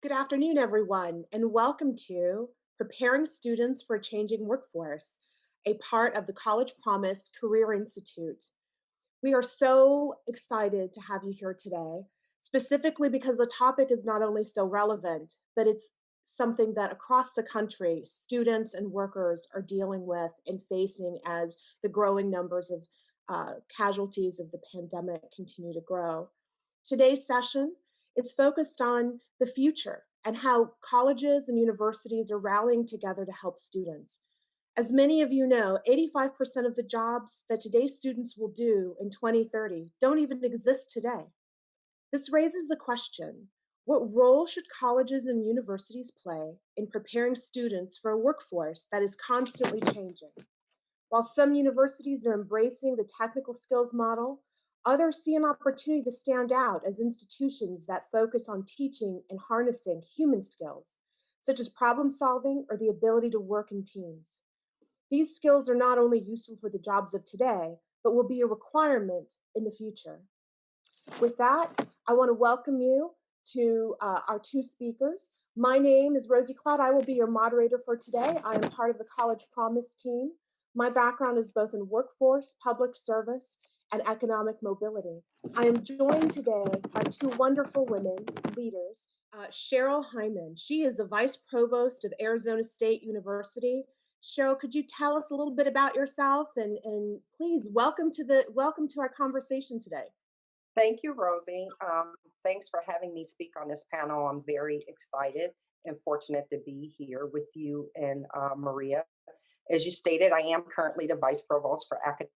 Good afternoon, everyone, and welcome to Preparing Students for a Changing Workforce, a part of the College Promise Career Institute. We are so excited to have you here today, specifically because the topic is not only so relevant, but it's something that across the country, students and workers are dealing with and facing as the growing numbers of casualties of the pandemic continue to grow. Today's session is focused on the future and how colleges and universities are rallying together to help students. As many of you know, 85% of the jobs that today's students will do in 2030 don't even exist today. This raises the question, what role should colleges and universities play in preparing students for a workforce that is constantly changing? While some universities are embracing the technical skills model, others see an opportunity to stand out as institutions that focus on teaching and harnessing human skills, such as problem solving or the ability to work in teams. These skills are not only useful for the jobs of today, but will be a requirement in the future. With that, I want to welcome you to our two speakers. My name is Rosye. I will be your moderator for today. I am part of the College Promise team. My background is both in workforce, public service, and economic mobility. I am joined today by two wonderful women leaders. Cheryl Hyman. She is the Vice Provost of Arizona State University. Cheryl, could you tell us a little bit about yourself and please welcome to our conversation today. Thank you, Rosie. Thanks for having me speak on this panel. I'm very excited and fortunate to be here with you and Maria. As you stated, I am currently the Vice Provost for Academic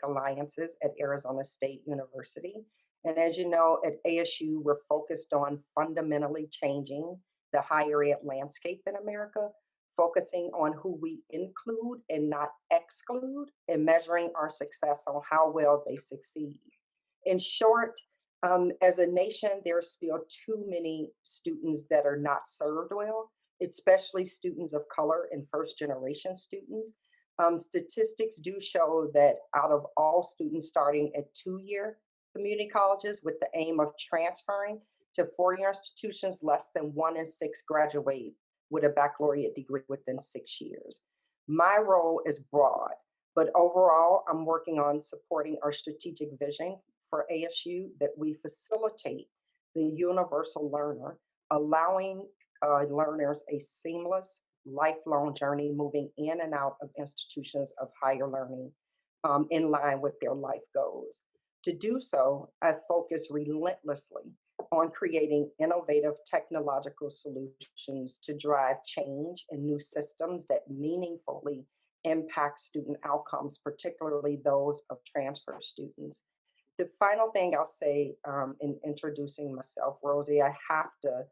Alliances at Arizona State University. And as you know, at ASU, we're focused on fundamentally changing the higher ed landscape in America, focusing on who we include and not exclude, and measuring our success on how well they succeed. In short, as a nation, there are still too many students that are not served well, especially students of color and first generation students. Statistics do show that out of all students starting at 2-year community colleges with the aim of transferring to 4-year institutions, less than 1 in 6 graduate with a baccalaureate degree within 6 years. My role is broad, but overall, I'm working on supporting our strategic vision for ASU that we facilitate the universal learner, allowing learners a seamless, lifelong journey moving in and out of institutions of higher learning in line with their life goals. To do so, I focus relentlessly on creating innovative technological solutions to drive change in new systems that meaningfully impact student outcomes, particularly those of transfer students. The final thing I'll say in introducing myself, Rosie, I have to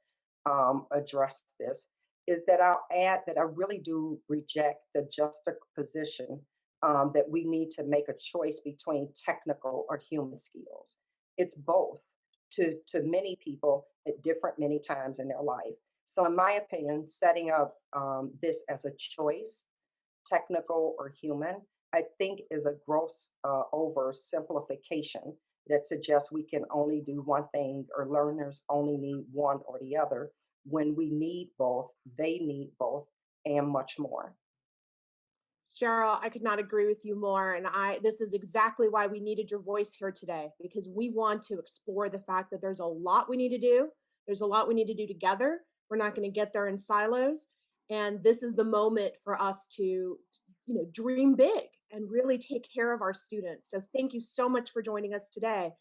address this, is that I'll add that I really do reject the juxtaposition that we need to make a choice between technical or human skills. It's both to many people at different many times in their life. So, in my opinion, setting up this as a choice, technical or human, I think is a gross oversimplification that suggests we can only do one thing or learners only need one or the other when we need both, they need both, and much more. Cheryl, I could not agree with you more. And this is exactly why we needed your voice here today, because we want to explore the fact that there's a lot we need to do. There's a lot we need to do together. We're not going to get there in silos. And this is the moment for us to, dream big and really take care of our students. So thank you so much for joining us today.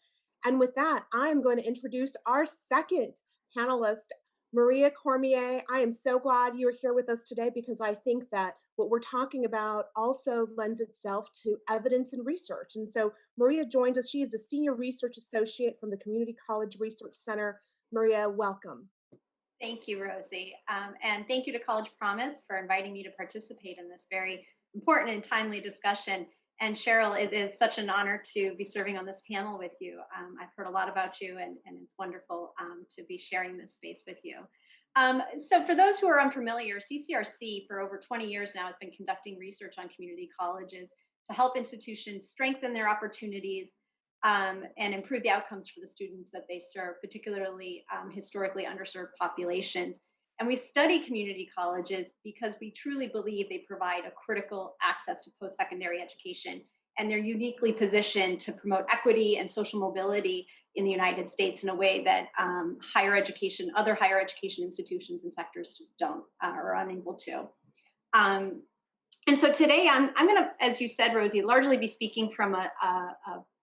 And with that, I am going to introduce our second panelist, Maria Cormier. I am so glad you are here with us today because I think that what we're talking about also lends itself to evidence and research. And so Maria joins us. She is a senior research associate from the Community College Research Center. Maria, welcome. Thank you, Rosie. And thank you to College Promise for inviting me to participate in this very important and timely discussion. And Cheryl, it is such an honor to be serving on this panel with you. I've heard a lot about you, and it's wonderful to be sharing this space with you. So for those who are unfamiliar, CCRC for over 20 years now has been conducting research on community colleges to help institutions strengthen their opportunities and improve the outcomes for the students that they serve, particularly historically underserved populations. And we study community colleges because we truly believe they provide a critical access to post secondary education. And they're uniquely positioned to promote equity and social mobility in the United States in a way that other higher education institutions and sectors just don't or are unable to. Um, and so today I'm going to, as you said, Rosye, largely be speaking from a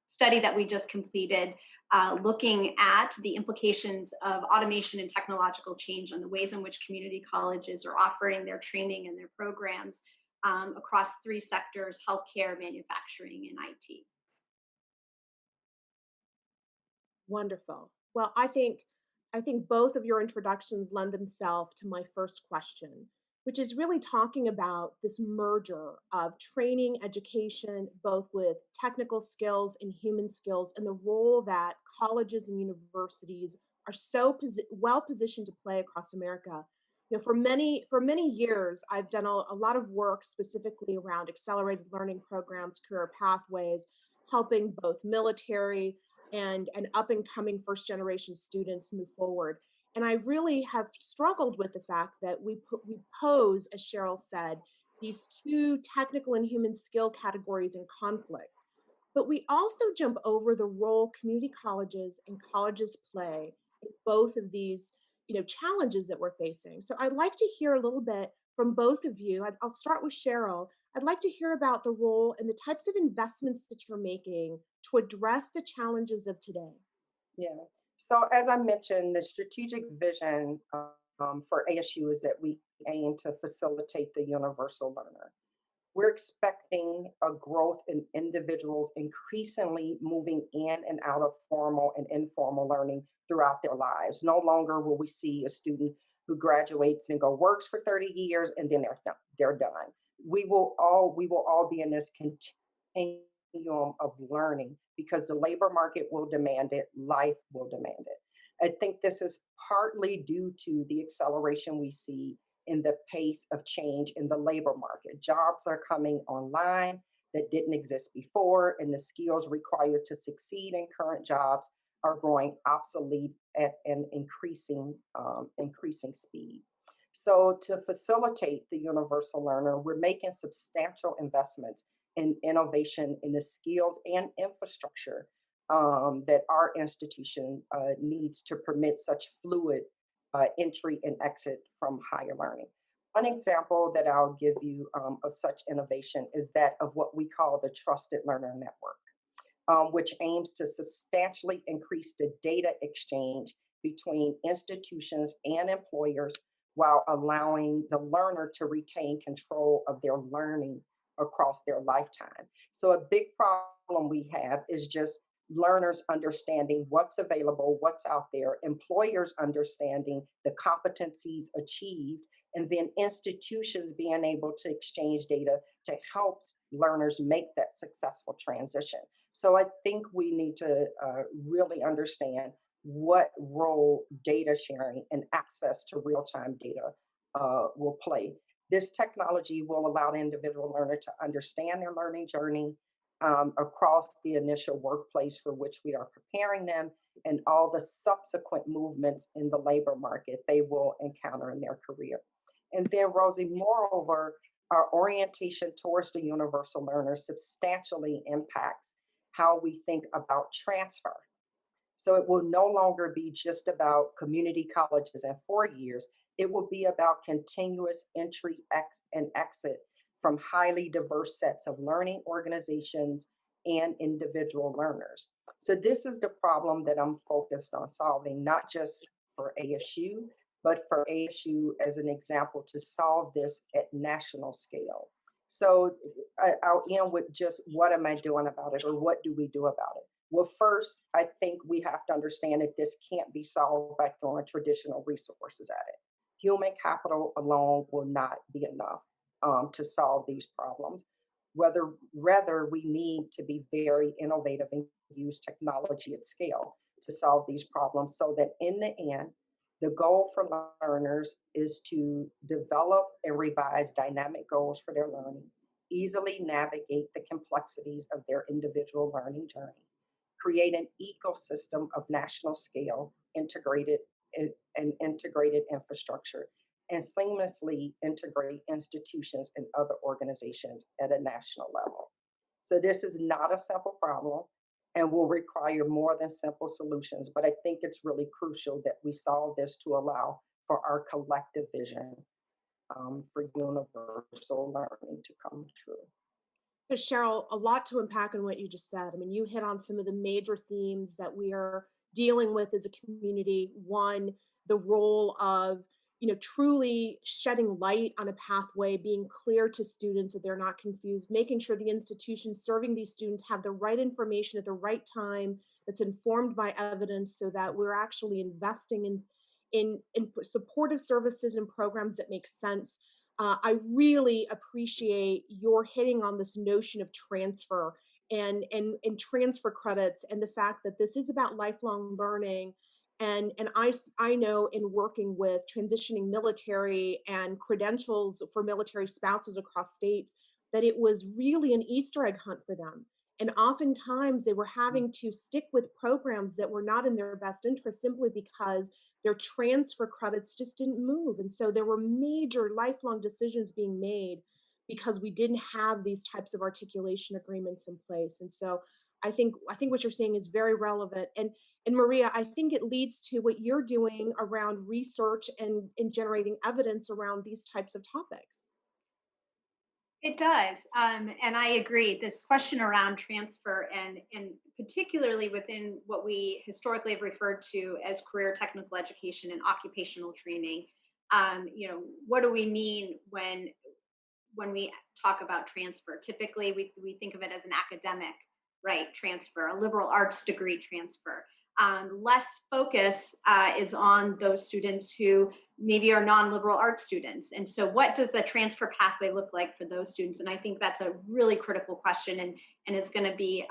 study that we just completed, looking at the implications of automation and technological change on the ways in which community colleges are offering their training and their programs across three sectors: healthcare, manufacturing, and IT. Wonderful. Well, I think both of your introductions lend themselves to my first question, which is really talking about this merger of training, education, both with technical skills and human skills, and the role that colleges and universities are so well positioned to play across America. For many years, I've done a lot of work specifically around accelerated learning programs, career pathways, helping both military and up and coming first generation students move forward. And I really have struggled with the fact that we pose, as Cheryl said, these two technical and human skill categories in conflict. But we also jump over the role community colleges and colleges play in both of these, challenges that we're facing. So I'd like to hear a little bit from both of you. I'll start with Cheryl. I'd like to hear about the role and the types of investments that you're making to address the challenges of today. Yeah. So as I mentioned, the strategic vision for ASU is that we aim to facilitate the universal learner. We're expecting a growth in individuals increasingly moving in and out of formal and informal learning throughout their lives. No longer will we see a student who graduates and go works for 30 years and then they're done. We will all be in this continuum of learning because the labor market will demand it, life will demand it. I think this is partly due to the acceleration we see in the pace of change in the labor market. Jobs are coming online that didn't exist before, and the skills required to succeed in current jobs are growing obsolete at an increasing speed. So, to facilitate the universal learner, we're making substantial investments in innovation in the skills and infrastructure that our institution needs to permit such fluid entry and exit from higher learning. One example that I'll give you of such innovation is that of what we call the Trusted Learner Network, which aims to substantially increase the data exchange between institutions and employers while allowing the learner to retain control of their learning across their lifetime. So, a big problem we have is just learners understanding what's available, what's out there, employers understanding the competencies achieved, and then institutions being able to exchange data to help learners make that successful transition. So I think we need to really understand what role data sharing and access to real time data will play. This technology will allow the individual learner to understand their learning journey across the initial workplace for which we are preparing them and all the subsequent movements in the labor market they will encounter in their career. And then, Rosye, moreover, our orientation towards the universal learner substantially impacts how we think about transfer. So it will no longer be just about community colleges and 4 years. It will be about continuous entry and exit from highly diverse sets of learning organizations and individual learners. So this is the problem that I'm focused on solving, not just for ASU, but for ASU as an example to solve this at national scale. So I'll end with just what am I doing about it, or what do we do about it? Well, first, I think we have to understand that this can't be solved by throwing traditional resources at it. Human capital alone will not be enough to solve these problems. Rather, we need to be very innovative and use technology at scale to solve these problems so that in the end, the goal for learners is to develop and revise dynamic goals for their learning, easily navigate the complexities of their individual learning journey, create an ecosystem of national scale integrated and integrated infrastructure, and seamlessly integrate institutions and other organizations at a national level. So this is not a simple problem and will require more than simple solutions, but I think it's really crucial that we solve this to allow for our collective vision for universal learning to come true. So, Cheryl, a lot to unpack in what you just said. I mean, you hit on some of the major themes that we are dealing with as a community. One, the role of truly shedding light on a pathway, being clear to students that they're not confused, making sure the institutions serving these students have the right information at the right time that's informed by evidence, so that we're actually investing in supportive services and programs that make sense. I really appreciate your hitting on this notion of transfer and transfer credits, and the fact that this is about lifelong learning. And I know, in working with transitioning military and credentials for military spouses across states, that it was really an Easter egg hunt for them. And oftentimes they were having to stick with programs that were not in their best interest, simply because their transfer credits just didn't move. And so there were major lifelong decisions being made because we didn't have these types of articulation agreements in place. And so I think what you're saying is very relevant. And Maria, I think it leads to what you're doing around research and generating evidence around these types of topics. It does. And I agree. This question around transfer, and particularly within what we historically have referred to as career technical education and occupational training, what do we mean when we talk about transfer? Typically, we think of it as an academic, right, transfer, a liberal arts degree transfer. Less focus is on those students who maybe are non-liberal arts students. And so what does the transfer pathway look like for those students? And I think that's a really critical question, and it's going to be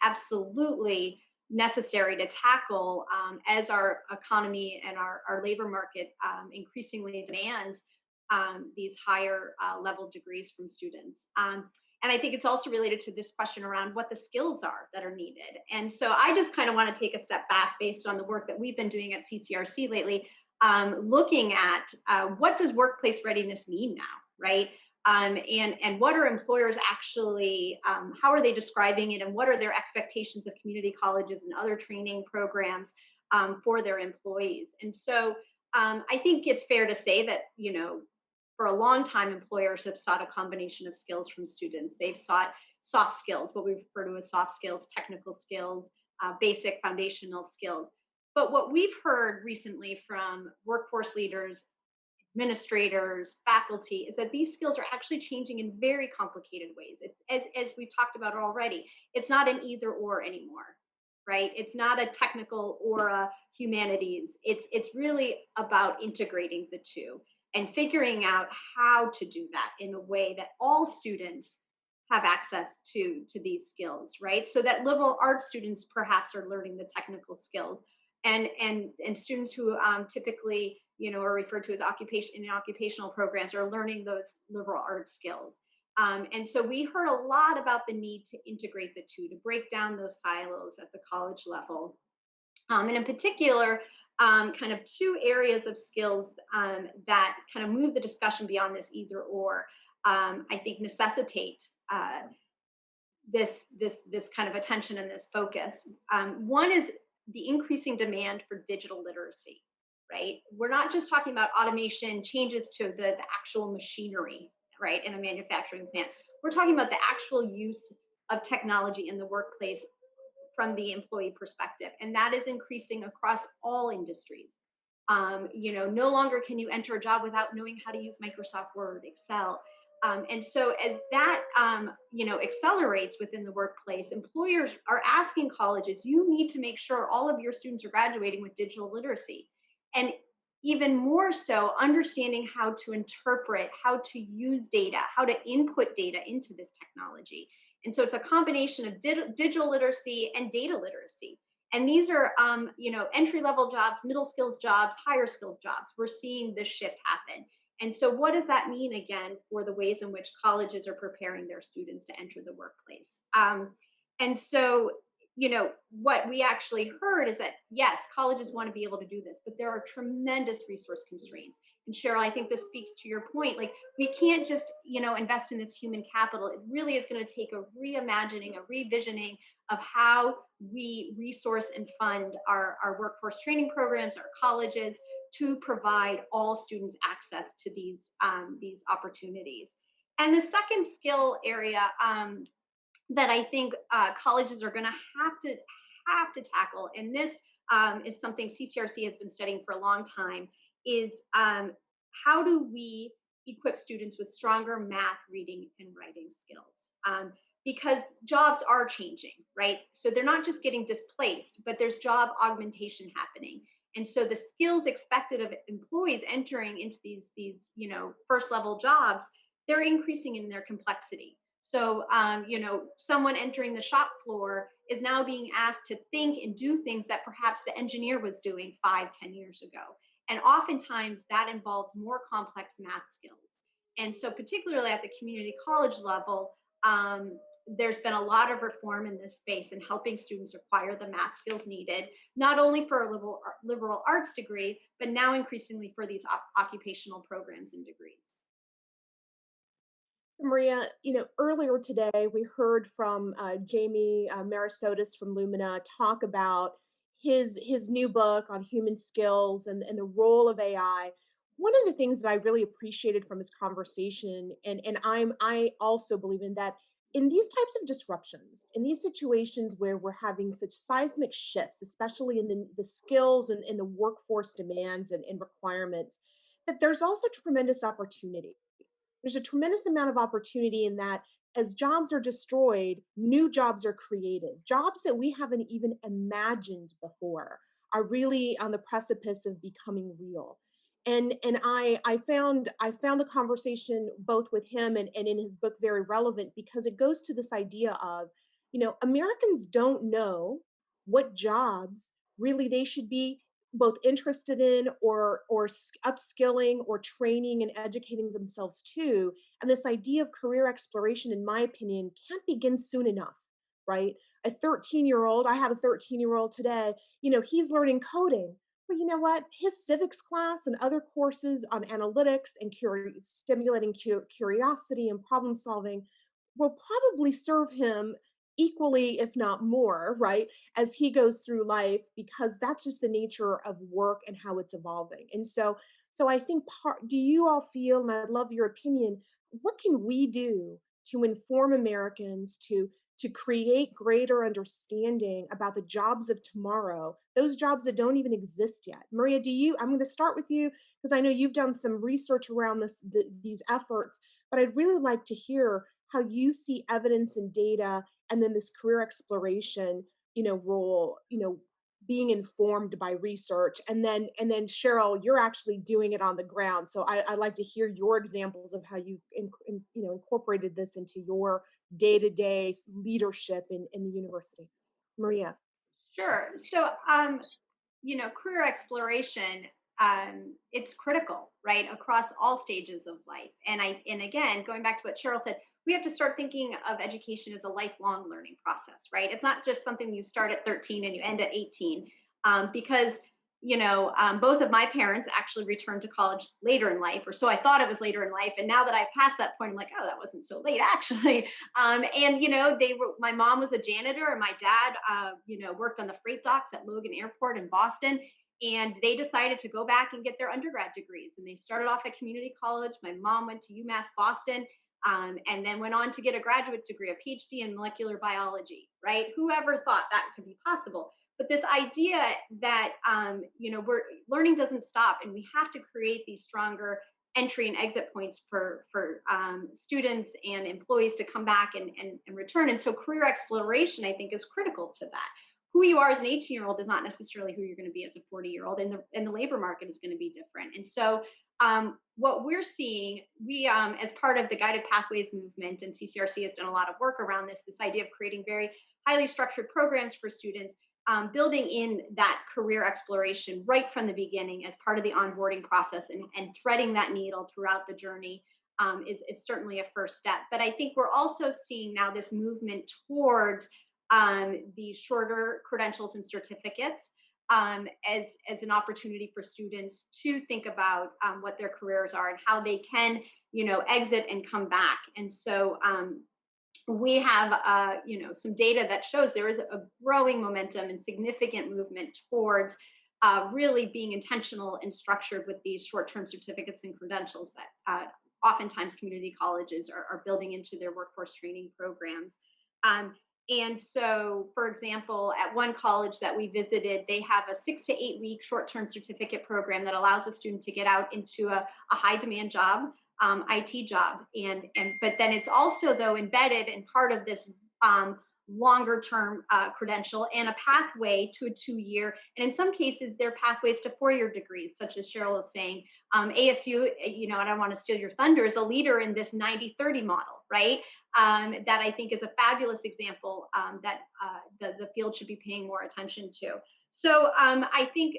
absolutely necessary to tackle as our economy and our labor market increasingly demands these higher level degrees from students. And I think it's also related to this question around what the skills are that are needed. And so I just kind of want to take a step back based on the work that we've been doing at CCRC lately, looking at what does workplace readiness mean now, right? And what are employers actually, how are they describing it, and what are their expectations of community colleges and other training programs for their employees? And so I think it's fair to say that, for a long time, employers have sought a combination of skills from students. They've sought soft skills, what we refer to as soft skills, technical skills, basic foundational skills. But what we've heard recently from workforce leaders, administrators, faculty, is that these skills are actually changing in very complicated ways. It's, as we've talked about already, it's not an either or anymore, right? It's not a technical or a humanities. It's really about integrating the two and figuring out how to do that in a way that all students have access to these skills, right? So that liberal arts students perhaps are learning the technical skills, and students who typically are referred to as occupational programs are learning those liberal arts skills. And so we heard a lot about the need to integrate the two, to break down those silos at the college level. And in particular, kind of two areas of skills that kind of move the discussion beyond this either or, I think necessitate this kind of attention and this focus. One is the increasing demand for digital literacy, right? We're not just talking about automation, changes to the actual machinery, right, in a manufacturing plant. We're talking about the actual use of technology in the workplace from the employee perspective. And that is increasing across all industries. No longer can you enter a job without knowing how to use Microsoft Word, Excel. And so as that, accelerates within the workplace, employers are asking colleges, you need to make sure all of your students are graduating with digital literacy. And even more so, understanding how to interpret, how to use data, how to input data into this technology. And so it's a combination of digital literacy and data literacy. And these are, entry-level jobs, middle skills jobs, higher skills jobs. We're seeing this shift happen. And so what does that mean, again, for the ways in which colleges are preparing their students to enter the workplace? And so, what we actually heard is that yes, colleges want to be able to do this, but there are tremendous resource constraints. And Cheryl, I think this speaks to your point. Like, we can't just, invest in this human capital. It really is going to take a reimagining, a revisioning of how we resource and fund our workforce training programs, our colleges, to provide all students access to these opportunities. And the second skill area that I think colleges are going to have to tackle, and this is something CCRC has been studying for a long time, is how do we equip students with stronger math, reading, and writing skills? Because jobs are changing, right? So they're not just getting displaced, but there's job augmentation happening. And so the skills expected of employees entering into these first level jobs, they're increasing in their complexity. So, someone entering the shop floor is now being asked to think and do things that perhaps the engineer was doing 5, 10 years ago. And oftentimes that involves more complex math skills. And so, particularly at the community college level, there's been a lot of reform in this space and helping students acquire the math skills needed, not only for a liberal arts degree, but now increasingly for these occupational programs and degrees. Maria, earlier today we heard from Jamie Marasotis from Lumina talk about his new book on human skills and the role of AI. One of the things that I really appreciated from his conversation, and I also believe in that in these types of disruptions, in these situations where we're having such seismic shifts, especially in the skills and in the workforce demands and requirements, that there's also tremendous opportunity. There's a tremendous amount of opportunity in that as jobs are destroyed, new jobs are created. Jobs that we haven't even imagined before are really on the precipice of becoming real. And I found the conversation both with him and in his book very relevant because it goes to this idea of, Americans don't know what jobs really they should be both interested in or upskilling or training and educating themselves to. And this idea of career exploration, in my opinion, can't begin soon enough, right? A 13-year-old, I have a 13-year-old today, he's learning coding. But you know what? His civics class and other courses on analytics and stimulating curiosity and problem solving will probably serve him equally, if not more, right, as he goes through life, because that's just the nature of work and how it's evolving. And so I think do you all feel, and I'd love your opinion, what can we do to inform Americans to create greater understanding about the jobs of tomorrow, those jobs that don't even exist yet? Maria, I'm going to start with you because I know you've done some research around these efforts, but I'd really like to hear how you see evidence and data and then this career exploration, role, being informed by research. And then Cheryl, you're actually doing it on the ground. So I'd like to hear your examples of how you incorporated this into your day-to-day leadership in the university. Maria. Sure. So, career exploration, it's critical, right, across all stages of life. And again, going back to what Cheryl said, we have to start thinking of education as a lifelong learning process, right? It's not just something you start at 13 and you end at 18, because both of my parents actually returned to college later in life, or so I thought it was later in life. And now that I've passed that point, I'm like, oh, that wasn't so late actually. And my mom was a janitor, and my dad, worked on the freight docks at Logan Airport in Boston. And they decided to go back and get their undergrad degrees. And they started off at community college. My mom went to UMass Boston, and then went on to get a graduate degree, a PhD in molecular biology, right? Whoever thought that could be possible? But this idea that learning doesn't stop, and we have to create these stronger entry and exit points for students and employees to come back and return. And so career exploration, I think, is critical to that. Who you are as an 18-year-old is not necessarily who you're going to be as a 40-year-old, and the labor market is going to be different. And so what we're seeing, we as part of the Guided Pathways movement, and CCRC has done a lot of work around this idea of creating very highly structured programs for students, building in that career exploration right from the beginning as part of the onboarding process, and threading that needle throughout the journey is certainly a first step. But I think we're also seeing now this movement towards these shorter credentials and certificates as an opportunity for students to think about what their careers are and how they can, exit and come back. And so we have, some data that shows there is a growing momentum and significant movement towards really being intentional and structured with these short-term certificates and credentials that oftentimes community colleges are building into their workforce training programs. Um, and so, for example, at one college that we visited, they have a 6 to 8 week short-term certificate program that allows a student to get out into a high-demand job, IT job, and but then it's also though embedded in part of this longer term credential and a pathway to a 2 year, and in some cases there are pathways to 4 year degrees, such as Cheryl is saying. ASU, I don't want to steal your thunder, is a leader in this 90-30 model, right? That I think is a fabulous example that the field should be paying more attention to. So I think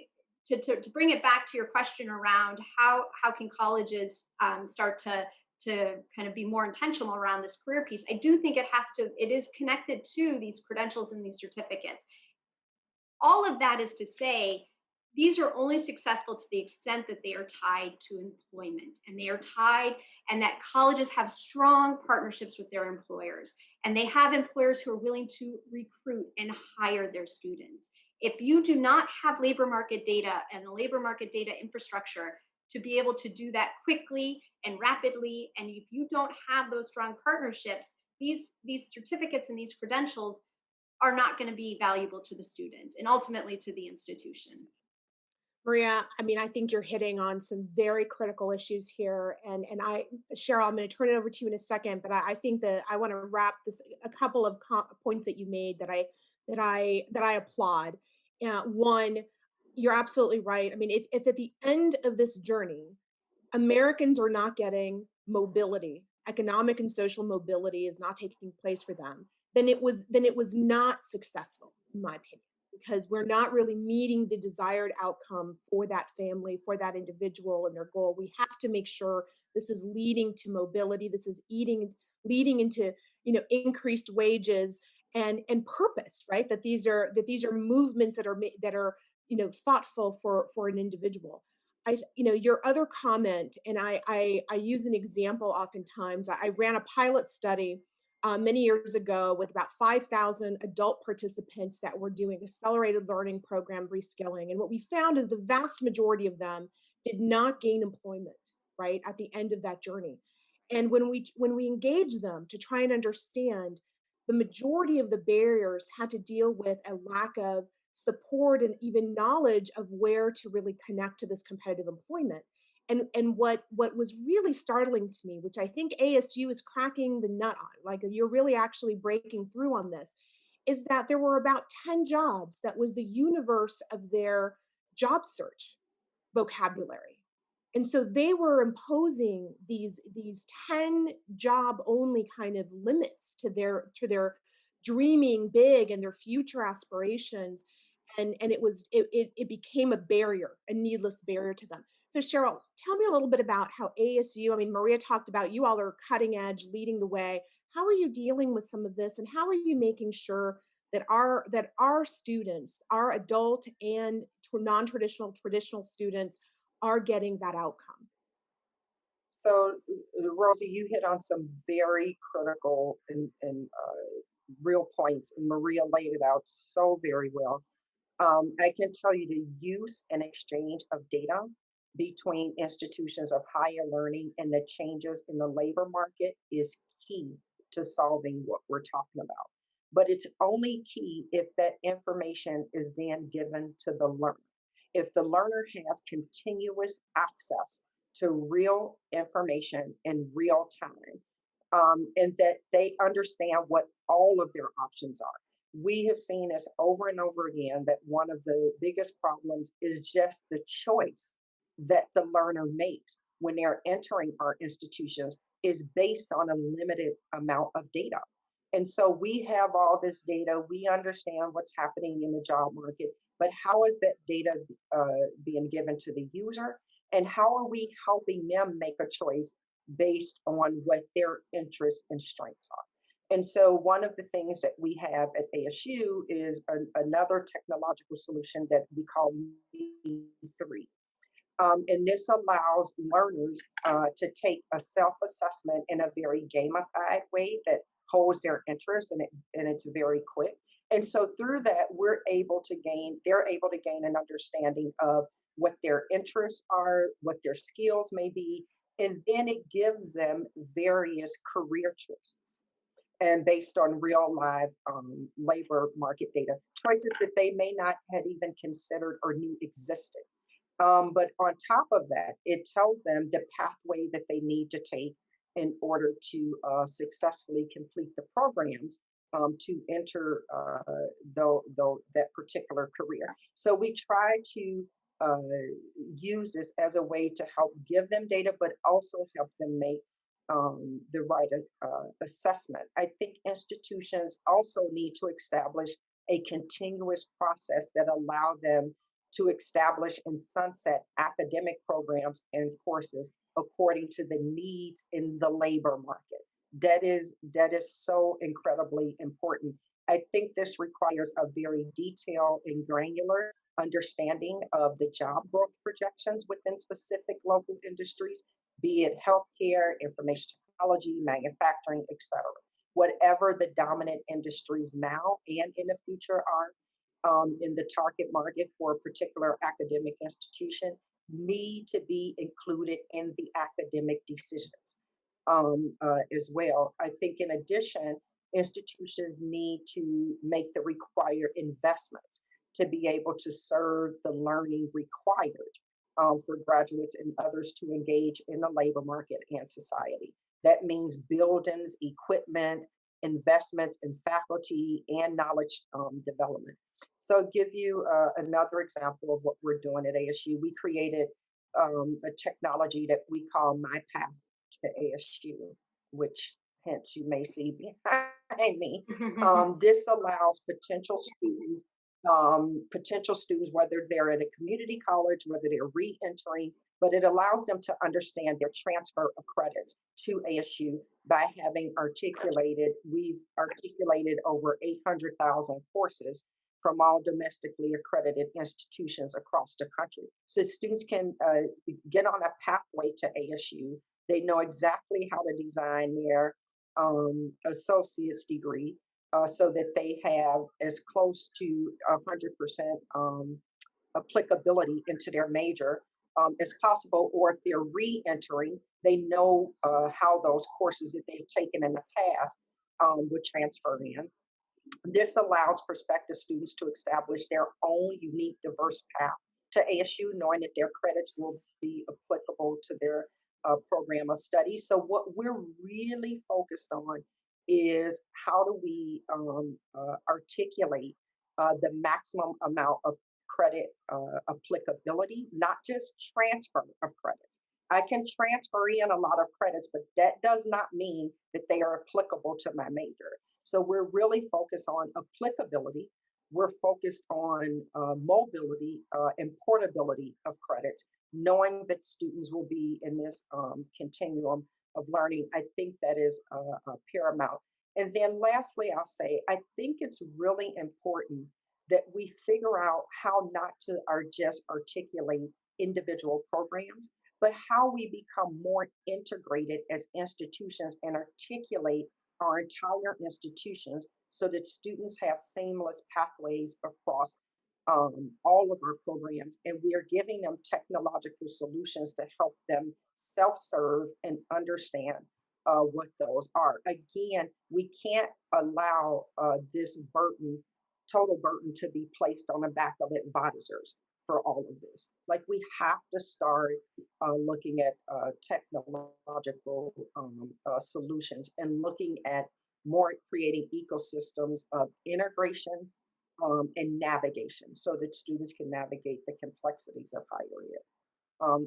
to bring it back to your question around how can colleges start to kind of be more intentional around this career piece, I do think it is connected to these credentials and these certificates. All of that is to say, these are only successful to the extent that they are tied to employment, and they are tied, and that colleges have strong partnerships with their employers, and they have employers who are willing to recruit and hire their students. If you do not have labor market data and a labor market data infrastructure to be able to do that quickly and rapidly, and if you don't have those strong partnerships, these certificates and these credentials are not going to be valuable to the student and ultimately to the institution. Maria, I mean, I think you're hitting on some very critical issues here. Cheryl, I'm going to turn it over to you in a second, but I think that I want to wrap this, a couple of points that you made that I applaud. One, you're absolutely right. I mean, if at the end of this journey, Americans are not getting mobility, economic and social mobility is not taking place for them, then it was not successful, in my opinion, because we're not really meeting the desired outcome for that family, for that individual and their goal. We have to make sure this is leading to mobility. This is leading into increased wages and purpose, right? That these are movements that are thoughtful for an individual. Your other comment, and I use an example oftentimes. I ran a pilot study many years ago with about 5,000 adult participants that were doing accelerated learning program reskilling. And what we found is the vast majority of them did not gain employment, right, at the end of that journey. And when we engaged them to try and understand, the majority of the barriers had to deal with a lack of support and even knowledge of where to really connect to this competitive employment. And what was really startling to me, which I think ASU is cracking the nut on, like you're really actually breaking through on this, is that there were about 10 jobs that was the universe of their job search vocabulary. And so they were imposing these 10 job only kind of limits to their dreaming big and their future aspirations. And it became a barrier, a needless barrier to them. So Cheryl, tell me a little bit about how ASU, I mean, Maria talked about you all are cutting edge, leading the way. How are you dealing with some of this, and how are you making sure that our students, our adult and non-traditional traditional students are getting that outcome? So, Rosie, you hit on some very critical and real points, and Maria laid it out so very well. I can tell you the use and exchange of data between institutions of higher learning and the changes in the labor market is key to solving what we're talking about. But it's only key if that information is then given to the learner. If the learner has continuous access to real information in real time, and that they understand what all of their options are. We have seen this over and over again that one of the biggest problems is just the choice that the learner makes when they're entering our institutions is based on a limited amount of data. And so we have all this data, we understand what's happening in the job market, but how is that data being given to the user? And how are we helping them make a choice based on what their interests and strengths are? And so one of the things that we have at ASU is another technological solution that we call Me3. And this allows learners to take a self-assessment in a very gamified way that holds their interest, and it's very quick. And so through that, they're able to gain an understanding of what their interests are, what their skills may be, and then it gives them various career choices and based on real live labor market data, choices that they may not have even considered or knew existed. But on top of that, it tells them the pathway that they need to take in order to successfully complete the programs to enter that particular career. So we try to use this as a way to help give them data, but also help them make the right assessment. I think institutions also need to establish a continuous process that allow them to establish and sunset academic programs and courses according to the needs in the labor market. That is so incredibly important. I think this requires a very detailed and granular understanding of the job growth projections within specific local industries, be it healthcare, information technology, manufacturing, etc. Whatever the dominant industries now and in the future are, in the target market for a particular academic institution need to be included in the academic decisions as well. I think in addition, institutions need to make the required investments to be able to serve the learning required for graduates and others to engage in the labor market and society. That means buildings, equipment, investments in faculty and knowledge development. So I'll give you another example of what we're doing at ASU. We created a technology that we call My Path to ASU, which hence you may see behind me. This allows potential students, whether they're at a community college, whether they're re-entering, but it allows them to understand their transfer of credits to ASU by we've articulated over 800,000 courses from all domestically accredited institutions across the country. So students can get on a pathway to ASU. They know exactly how to design their associate's degree so that they have as close to 100% applicability into their major as possible, or if they're re-entering, they know how those courses that they've taken in the past would transfer in. This allows prospective students to establish their own unique, diverse path to ASU, knowing that their credits will be applicable to their program of study. So what we're really focused on is how do we articulate the maximum amount of credit applicability, not just transfer of credits. I can transfer in a lot of credits, but that does not mean that they are applicable to my major. So we're really focused on applicability. We're focused on mobility and portability of credits, knowing that students will be in this continuum of learning. I think that is paramount. And then lastly, I'll say, I think it's really important that we figure out how not to just articulate individual programs, but how we become more integrated as institutions and articulate our entire institutions so that students have seamless pathways across all of our programs. And we are giving them technological solutions to help them self-serve and understand what those are. Again, we can't allow this total burden to be placed on the back of advisors for all of this. Like we have to start looking at technological solutions and looking at more creating ecosystems of integration and navigation so that students can navigate the complexities of higher ed.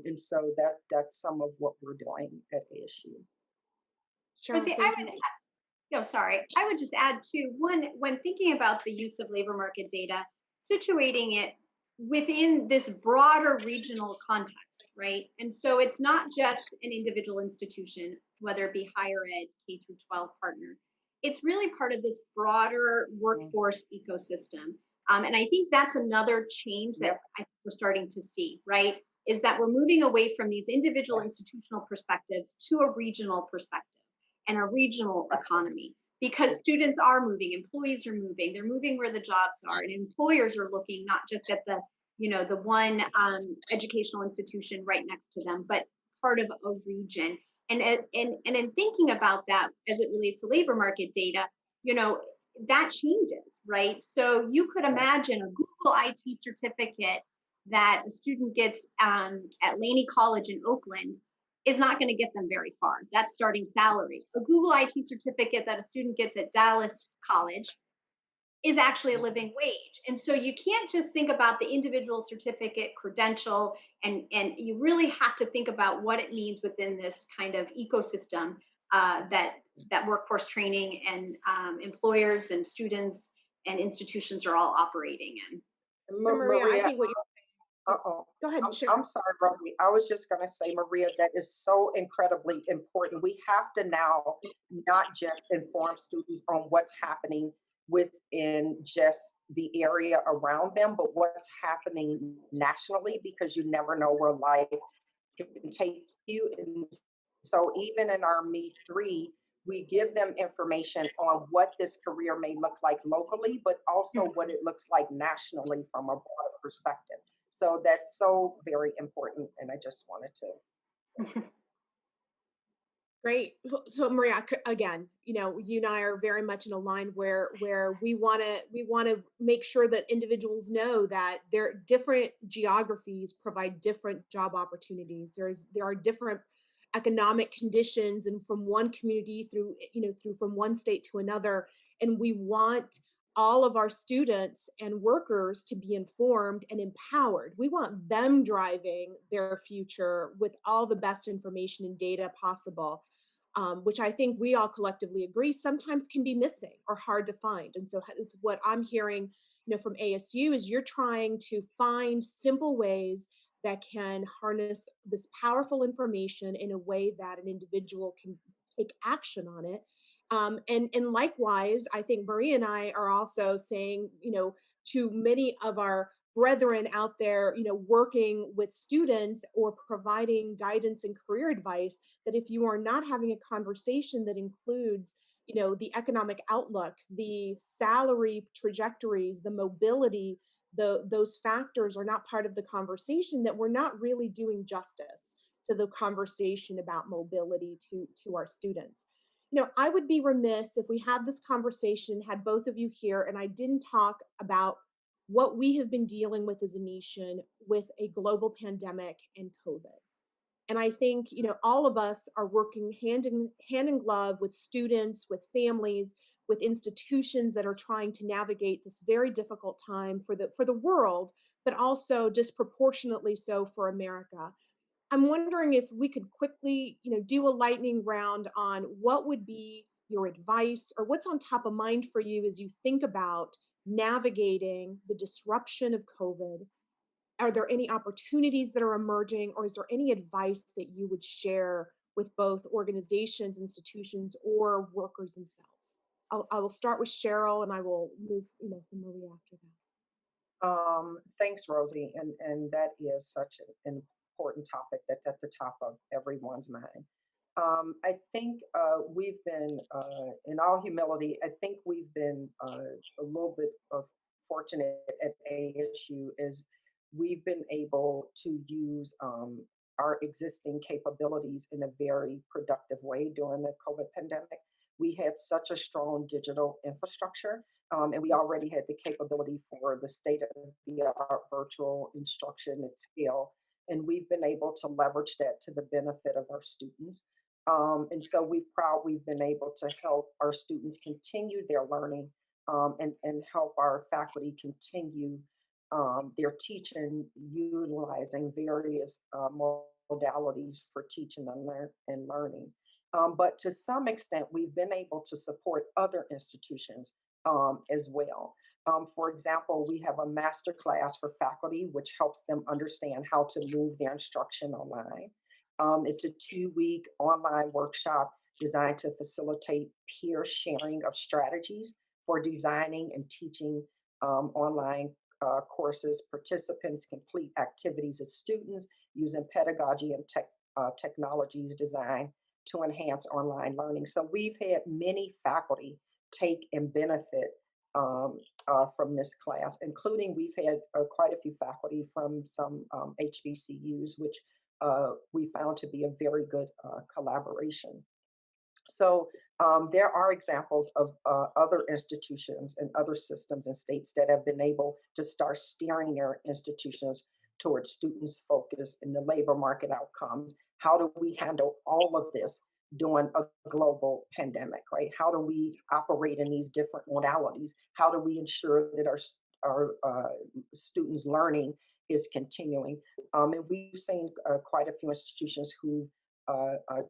And so that's some of what we're doing at ASU. Cheryl, See, thank you. I would just add to one, when thinking about the use of labor market data, situating it within this broader regional context, right? And so it's not just an individual institution, whether it be higher ed, K through 12 partner. it's really part of this broader Mm, workforce ecosystem. And I think that's another change that yep, I think we're starting to see, right? Is that we're moving away from these individual yes, institutional perspectives to a regional perspective and a regional exactly. economy because students are moving, employees are moving, they're moving where the jobs are, and employers are looking not just at the the one educational institution right next to them, but part of a region. And in thinking about that as it relates to labor market data, you know, that changes, right? So you could Yeah. imagine a Google IT certificate that a student gets at Laney College in Oakland is not going to get them very far. That's starting salary. A Google IT certificate that a student gets at Dallas College is actually a living wage. And so you can't just think about the individual certificate credential, and you really have to think about what it means within this kind of ecosystem that workforce training and employers and students and institutions are all operating in. So Maria, I Maria, think what you're oh, uh-oh. go ahead, I'm Cheryl. sorry, Rosie. I was just going to say, Maria, that is so incredibly important. We have to now not just inform students on what's happening within just the area around them, but what's happening nationally, because you never know where life can take you. And so, even in our Me 3, we give them information on what this career may look like locally, but also what it looks like nationally from a broader perspective. So, that's so very important. And I just wanted to. Great. So Maria, again, you and I are very much in a line where we want to make sure that individuals know that their different geographies provide different job opportunities. There are different economic conditions, and from one community through from one state to another, and we want all of our students and workers to be informed and empowered. We want them driving their future with all the best information and data possible, which I think we all collectively agree sometimes can be missing or hard to find. And so, what I'm hearing, from ASU is you're trying to find simple ways that can harness this powerful information in a way that an individual can take action on it. And likewise, I think Maria and I are also saying, to many of our brethren out there, working with students or providing guidance and career advice, that if you are not having a conversation that includes, the economic outlook, the salary trajectories, the mobility, those factors are not part of the conversation, that we're not really doing justice to the conversation about mobility to our students. I would be remiss if we had this conversation, had both of you here, and I didn't talk about what we have been dealing with as a nation with a global pandemic and COVID. And I think, all of us are working hand in glove with students, with families, with institutions that are trying to navigate this very difficult time for the world, but also disproportionately so for America. I'm wondering if we could quickly, do a lightning round on what would be your advice or what's on top of mind for you as you think about navigating the disruption of COVID. Are there any opportunities that are emerging, or is there any advice that you would share with both organizations, institutions, or workers themselves? I will start with Cheryl, and I will move, from Maria after that. Thanks, Rosie. And that is such an important topic that's at the top of everyone's mind. I think we've been, in all humility, I think we've been a little bit of fortunate at ASU is we've been able to use our existing capabilities in a very productive way during the COVID pandemic. We had such a strong digital infrastructure, and we already had the capability for the state of the art virtual instruction at scale. And we've been able to leverage that to the benefit of our students. And so we've been able to help our students continue their learning, and help our faculty continue their teaching utilizing various modalities for teaching and learning. But to some extent, we've been able to support other institutions as well. For example, we have a master class for faculty, which helps them understand how to move their instruction online. It's a 2-week online workshop designed to facilitate peer sharing of strategies for designing and teaching online courses. Participants complete activities as students using pedagogy and technologies designed to enhance online learning. So we've had many faculty take and benefit from this class, including we've had quite a few faculty from some HBCUs, which we found to be a very good collaboration. So there are examples of other institutions and other systems and states that have been able to start steering their institutions towards students' focus in the labor market outcomes. How do we handle all of this during a global pandemic, right? How do we operate in these different modalities? How do we ensure that our students' learning is continuing? And we've seen quite a few institutions who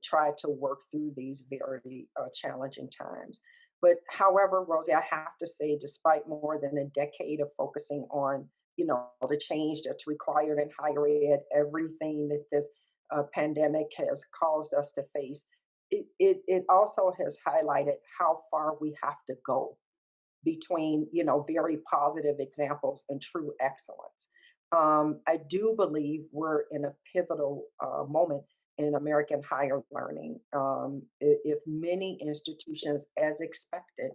try to work through these very challenging times. But however, Rosye, I have to say, despite more than a decade of focusing on, the change that's required in higher ed, everything that this pandemic has caused us to face, it also has highlighted how far we have to go between, very positive examples and true excellence. I do believe we're in a pivotal moment in American higher learning. If many institutions, as expected,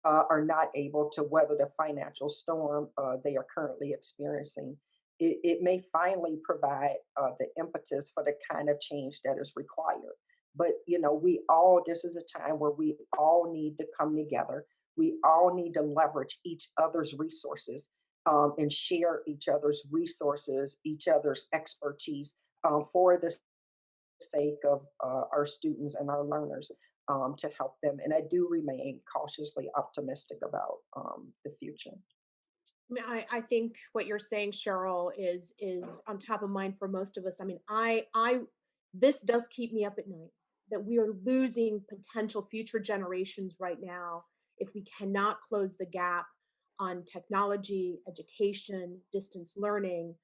are not able to weather the financial storm they are currently experiencing, it may finally provide the impetus for the kind of change that is required. But this is a time where we all need to come together. We all need to leverage each other's resources and share each other's resources, each other's expertise for the sake of our students and our learners, to help them. And I do remain cautiously optimistic about the future. I think what you're saying, Cheryl, is on top of mind for most of us. I mean, I this does keep me up at night that we are losing potential future generations right now if we cannot close the gap on technology, education, distance learning,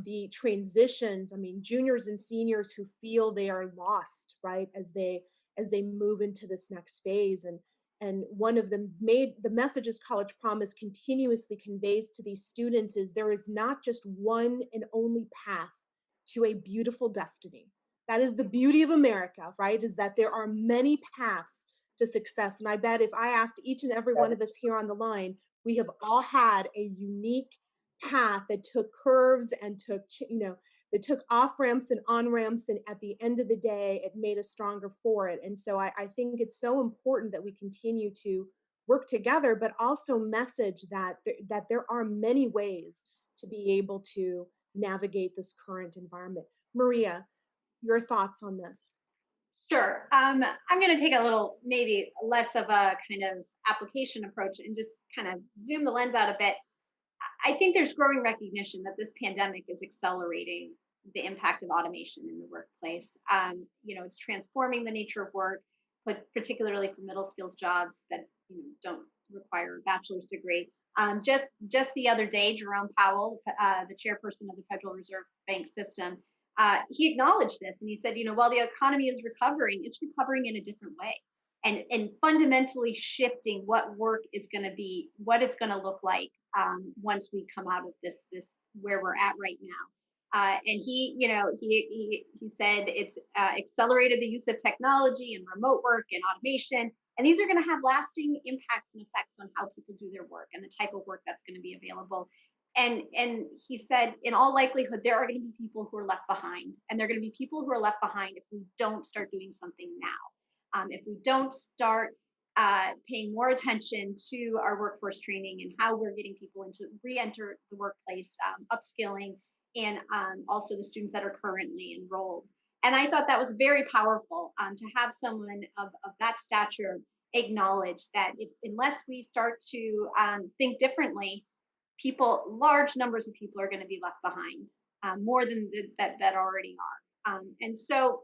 the transitions. I mean, juniors and seniors who feel they are lost, right, as they move into this next phase. And one of the messages College Promise continuously conveys to these students is there is not just one and only path to a beautiful destiny. That is the beauty of America, right? Is that there are many paths to success. And I bet if I asked each and every one of us here on the line, we have all had a unique path that took curves and it took off ramps and on ramps, and at the end of the day, it made us stronger for it. And so I think it's so important that we continue to work together, but also message that that there are many ways to be able to navigate this current environment. Maria, your thoughts on this? Sure. I'm going to take a little, maybe less of a kind of application approach and just kind of zoom the lens out a bit. I think there's growing recognition that this pandemic is accelerating the impact of automation in the workplace. It's transforming the nature of work, but particularly for middle skills jobs that don't require a bachelor's degree. Just the other day, Jerome Powell, the chairperson of the Federal Reserve Bank system, he acknowledged this and he said, while the economy is recovering, it's recovering in a different way. And fundamentally shifting what work is going to be, what it's going to look like once we come out of this where we're at right now. And he said it's accelerated the use of technology and remote work and automation, and these are going to have lasting impacts and effects on how people do their work and the type of work that's going to be available. And he said, in all likelihood, there are going to be people who are left behind, and there are going to be people who are left behind if we don't start doing something now. If we don't start paying more attention to our workforce training and how we're getting people into re-enter the workplace, upskilling, and also the students that are currently enrolled. And I thought that was very powerful to have someone of that stature acknowledge that unless we start to think differently, large numbers of people are going to be left behind, more than that already are. And so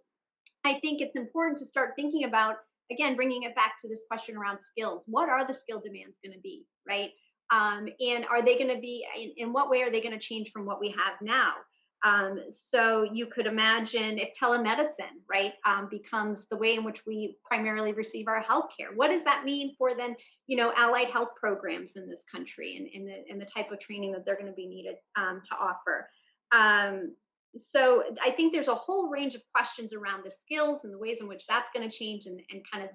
I think it's important to start thinking about, again, bringing it back to this question around skills. What are the skill demands going to be, right? And are they going to be, in what way are they going to change from what we have now? So you could imagine if telemedicine, right, becomes the way in which we primarily receive our healthcare. What does that mean for then, allied health programs in this country and the type of training that they're going to be needed to offer? So I think there's a whole range of questions around the skills and the ways in which that's going to change and kind of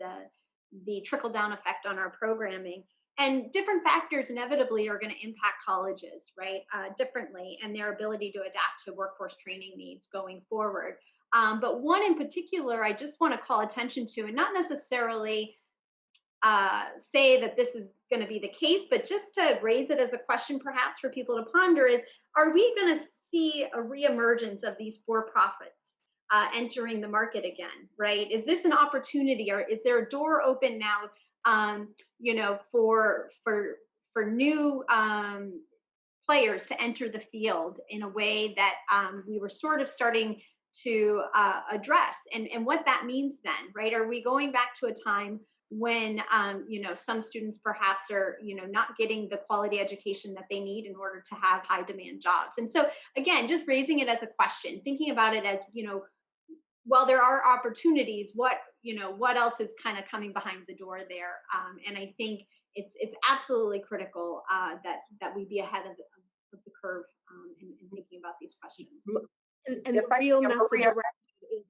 the trickle down effect on our programming. And different factors inevitably are going to impact colleges, right, differently, and their ability to adapt to workforce training needs going forward. But one in particular, I just want to call attention to, and not necessarily say that this is going to be the case, but just to raise it as a question perhaps for people to ponder is, are we going to see a reemergence of these for-profits entering the market again, right? Is this an opportunity, or is there a door open now, for new players to enter the field in a way that we were sort of starting to address, and what that means then, right? Are we going back to a time when some students perhaps are not getting the quality education that they need in order to have high demand jobs? And so again, just raising it as a question, thinking about it as, while there are opportunities, what else is kind of coming behind the door there? And I think it's absolutely critical that we be ahead of the curve in thinking about these questions. And If the I real can, message Maria, around it is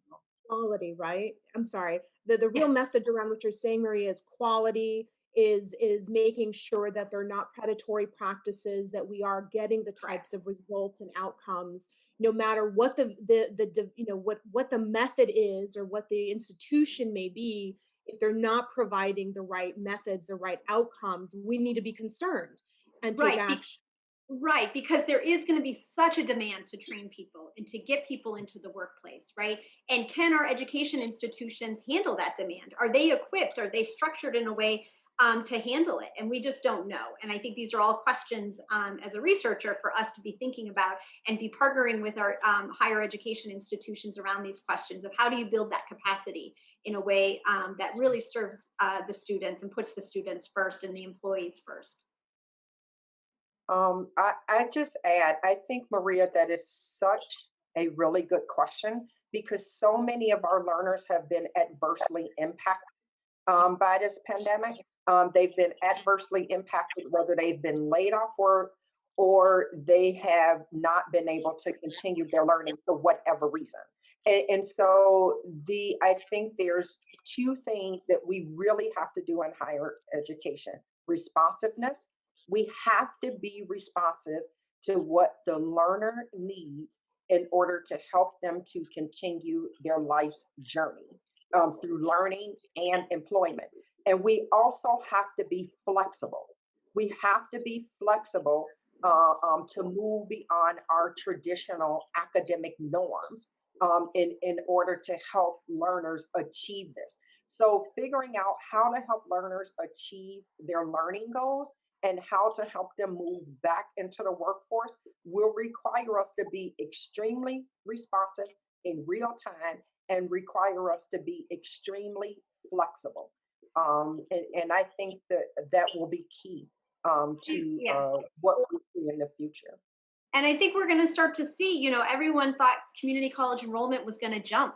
quality, right? I'm sorry. The Yeah, real message around what you're saying, Maria, is quality, is making sure that they're not predatory practices, that we are getting the correct. types of results and outcomes, no matter what what the method is or what the institution may be. If they're not providing the right methods, the right outcomes, we need to be concerned and take Right. action. Right, because there is going to be such a demand to train people and to get people into the workplace, right? And can our education institutions handle that demand? Are they equipped? Are they structured in a way to handle it? And we just don't know. And I think these are all questions as a researcher for us to be thinking about and be partnering with our higher education institutions around these questions of how do you build that capacity in a way that really serves the students and puts the students first and the employees first. I just add, I think, Maria, that is such a really good question because so many of our learners have been adversely impacted by this pandemic. They've been adversely impacted, whether they've been laid off or they have not been able to continue their learning for whatever reason. And so I think there's two things that we really have to do in higher education: responsiveness. We have to be responsive to what the learner needs in order to help them to continue their life's journey through learning and employment. And we also have to be flexible. We have to be flexible to move beyond our traditional academic norms in order to help learners achieve this. So, figuring out how to help learners achieve their learning goals and how to help them move back into the workforce will require us to be extremely responsive in real time and require us to be extremely flexible. And I think that that will be key to Yeah. what we see in the future. And I think we're going to start to see, everyone thought community college enrollment was going to jump.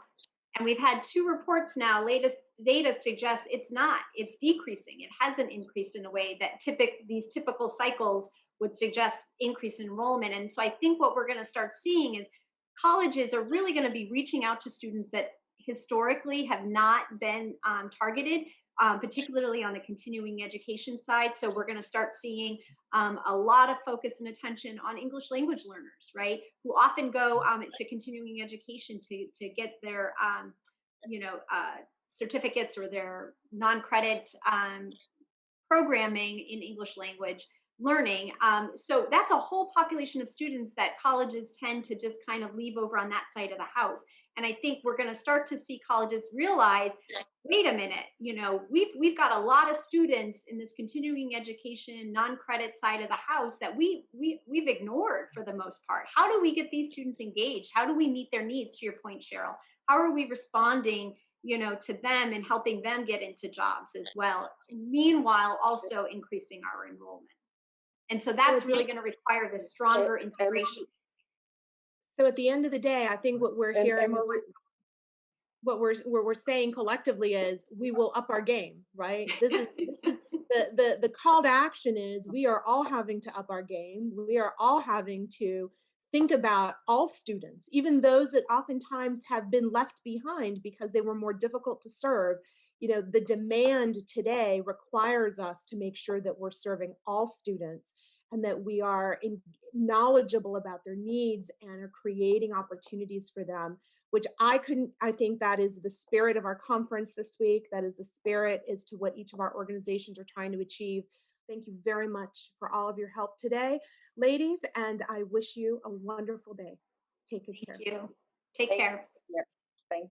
And we've had two reports now. Latest data suggests it's not, it's decreasing. It hasn't increased in a way that these typical cycles would suggest increase in enrollment. And so I think what we're going to start seeing is colleges are really going to be reaching out to students that historically have not been targeted, particularly on the continuing education side. So we're going to start seeing a lot of focus and attention on English language learners, right? Who often go to continuing education to get their, certificates or their non-credit programming in English language learning. So that's a whole population of students that colleges tend to just kind of leave over on that side of the house. And I think we're going to start to see colleges realize, wait a minute, we've got a lot of students in this continuing education non-credit side of the house that we've ignored for the most part. How do we get these students engaged? How do we meet their needs? To your point, Cheryl, how are we responding to them and helping them get into jobs as well, meanwhile also increasing our enrollment? And so So that's really going to require this And, stronger and integration. So at the end of the day, I think what we're And hearing, Marie, what we're saying collectively is we will up our game, right? This is the call to action is we are all having to up our game. We are all having to think about all students, even those that oftentimes have been left behind because they were more difficult to serve. The demand today requires us to make sure that we're serving all students and that we are knowledgeable about their needs and are creating opportunities for them, which I think that is the spirit of our conference this week. That is the spirit as to what each of our organizations are trying to achieve. Thank you very much for all of your help today, ladies, and I wish you a wonderful day. Take good Thank care. you. Take thank care. you. Yeah, thank